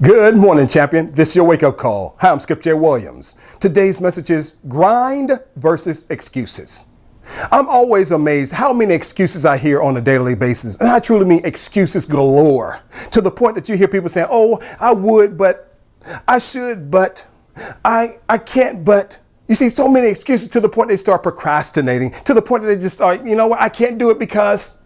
Good morning, champion. This is your wake-up call. Hi, I'm Skip J. Williams. Today's message is grind versus excuses. I'm always amazed how many excuses I hear on a daily basis. And I truly mean excuses galore, to the point that you hear people saying, oh, I would, but I should, but I can't, but. You see, so many excuses to the point they start procrastinating, to the point that they just start, you know what, I can't do it because.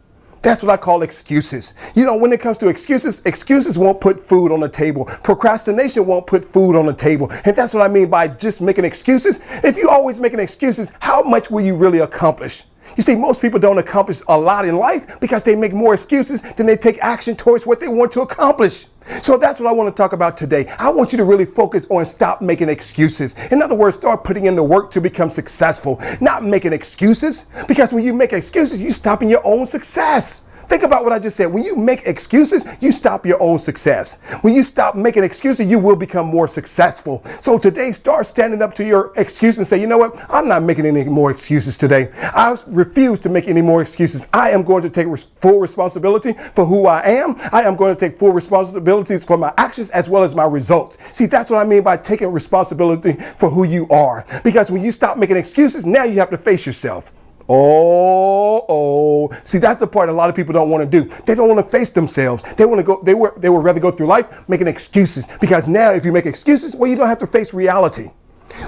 That's what I call excuses. You know, when it comes to excuses, excuses won't put food on the table. Procrastination won't put food on the table. And that's what I mean by just making excuses. If you always making excuses, how much will you really accomplish? You see, most people don't accomplish a lot in life because they make more excuses than they take action towards what they want to accomplish. So that's what I want to talk about today. I want you to really focus on stop making excuses. In other words, start putting in the work to become successful, not making excuses. Because when you make excuses, you're stopping your own success. Think about what I just said. When you make excuses, you stop your own success. When you stop making excuses, you will become more successful. So today, start standing up to your excuse and say, you know what? I'm not making any more excuses today. I refuse to make any more excuses. I am going to take full responsibility for who I am. I am going to take full responsibilities for my actions as well as my results. See, that's what I mean by taking responsibility for who you are. Because when you stop making excuses, now you have to face yourself. See, that's the part a lot of people don't want to do. They don't want to face themselves. They want to go. They would rather go through life making excuses, because now if you make excuses, well, you don't have to face reality.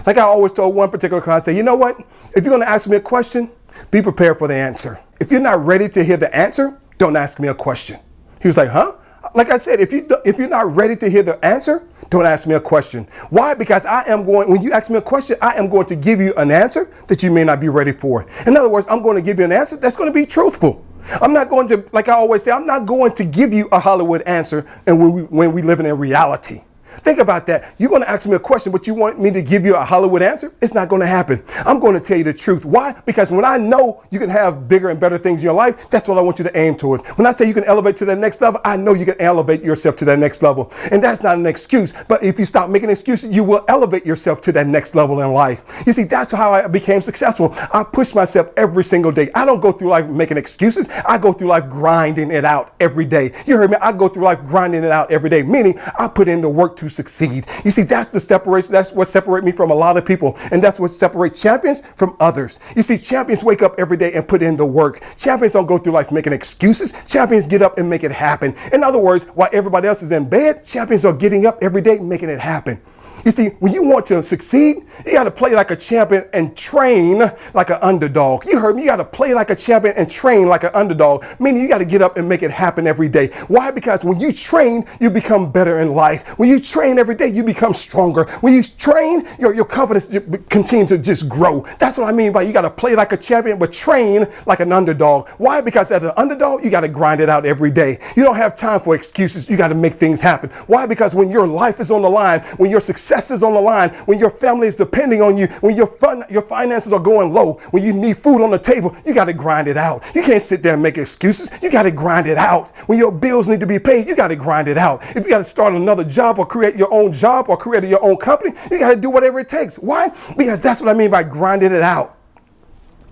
Like I always told one particular client, say, you know what? If you're going to ask me a question, be prepared for the answer. If you're not ready to hear the answer, don't ask me a question. He was like, huh? Like I said, if you're not ready to hear the answer, don't ask me a question. Why? Because when you ask me a question, I am going to give you an answer that you may not be ready for. In other words, I'm going to give you an answer that's going to be truthful. I'm not going to, like I always say, I'm not going to give you a Hollywood answer and when we live in reality. Think about that. You're going to ask me a question, but you want me to give you a Hollywood answer? It's not going to happen. I'm going to tell you the truth. Why? Because when I know you can have bigger and better things in your life, that's what I want you to aim toward. When I say you can elevate to that next level, I know you can elevate yourself to that next level. And that's not an excuse. But if you stop making excuses, you will elevate yourself to that next level in life. You see, that's how I became successful. I push myself every single day. I don't go through life making excuses. I go through life grinding it out every day. You heard me? I go through life grinding it out every day, meaning I put in the work to succeed. You see, that's the separation. That's what separates me from a lot of people. And that's what separates champions from others. You see, champions wake up every day and put in the work. Champions don't go through life making excuses. Champions get up and make it happen. In other words, while everybody else is in bed, champions are getting up every day and making it happen. You see, when you want to succeed, you got to play like a champion and train like an underdog. You heard me. You got to play like a champion and train like an underdog, meaning you got to get up and make it happen every day. Why? Because when you train, you become better in life. When you train every day, you become stronger. When you train, your confidence continues to just grow. That's what I mean by you got to play like a champion, but train like an underdog. Why? Because as an underdog, you got to grind it out every day. You don't have time for excuses. You got to make things happen. Why? Because when your life is on the line, when your success is on the line, when your family is depending on you, when your finances are going low, when you need food on the table, you got to grind it out. You can't sit there and make excuses. You got to grind it out. When your bills need to be paid, you got to grind it out. If you got to start another job or create your own job or create your own company, you got to do whatever it takes. Why? Because that's what I mean by grinding it out.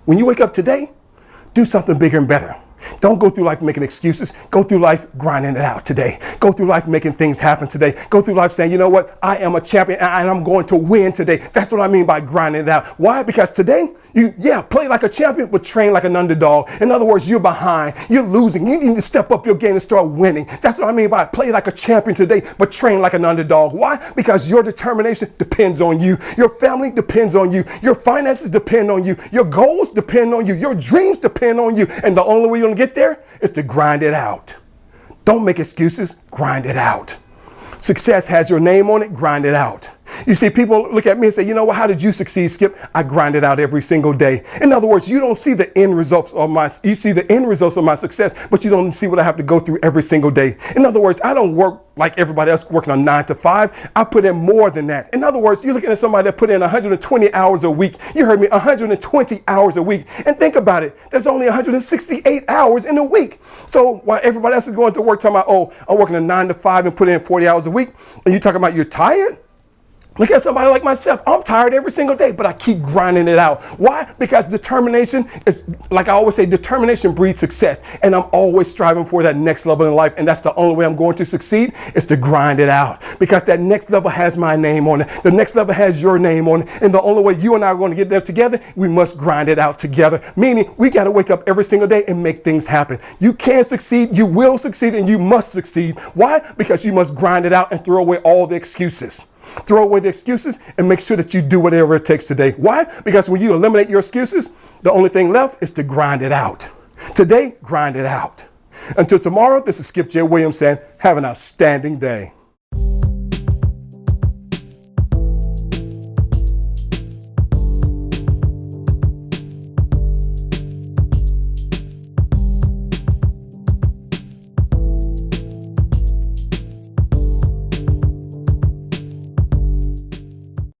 When you wake up today, do something bigger and better. Don't go through life making excuses. Go through life grinding it out today. Go through life making things happen today. Go through life saying, you know what? I am a champion and I'm going to win today. That's what I mean by grinding it out. Why? Because today, play like a champion, but train like an underdog. In other words, you're behind. You're losing. You need to step up your game and start winning. That's what I mean by play like a champion today, but train like an underdog. Why? Because your determination depends on you. Your family depends on you. Your finances depend on you. Your goals depend on you. Your dreams depend on you. And the only way you're going to get there is to grind it out. Don't make excuses. Grind it out. Success has your name on it. Grind it out. You see, people look at me and say, you know what, how did you succeed, Skip? I grind it out every single day. In other words, you don't see the end results of you see the end results of my success, but you don't see what I have to go through every single day. In other words, I don't work like everybody else working on 9 to 5. I put in more than that. In other words, you're looking at somebody that put in 120 hours a week. You heard me, 120 hours a week. And think about it. There's only 168 hours in a week. So while everybody else is going to work talking about, oh, I'm working a 9 to 5 and put in 40 hours a week, and you're talking about you're tired? Look at somebody like myself. I'm tired every single day, but I keep grinding it out. Why? Because determination is, like I always say, determination breeds success. And I'm always striving for that next level in life. And that's the only way I'm going to succeed is to grind it out. Because that next level has my name on it. The next level has your name on it. And the only way you and I are going to get there together, we must grind it out together. Meaning we got to wake up every single day and make things happen. You can succeed, you will succeed, and you must succeed. Why? Because you must grind it out and throw away all the excuses. Throw away the excuses and make sure that you do whatever it takes today. Why? Because when you eliminate your excuses, the only thing left is to grind it out. Today, grind it out. Until tomorrow, this is Skip J. Williams saying, have an outstanding day.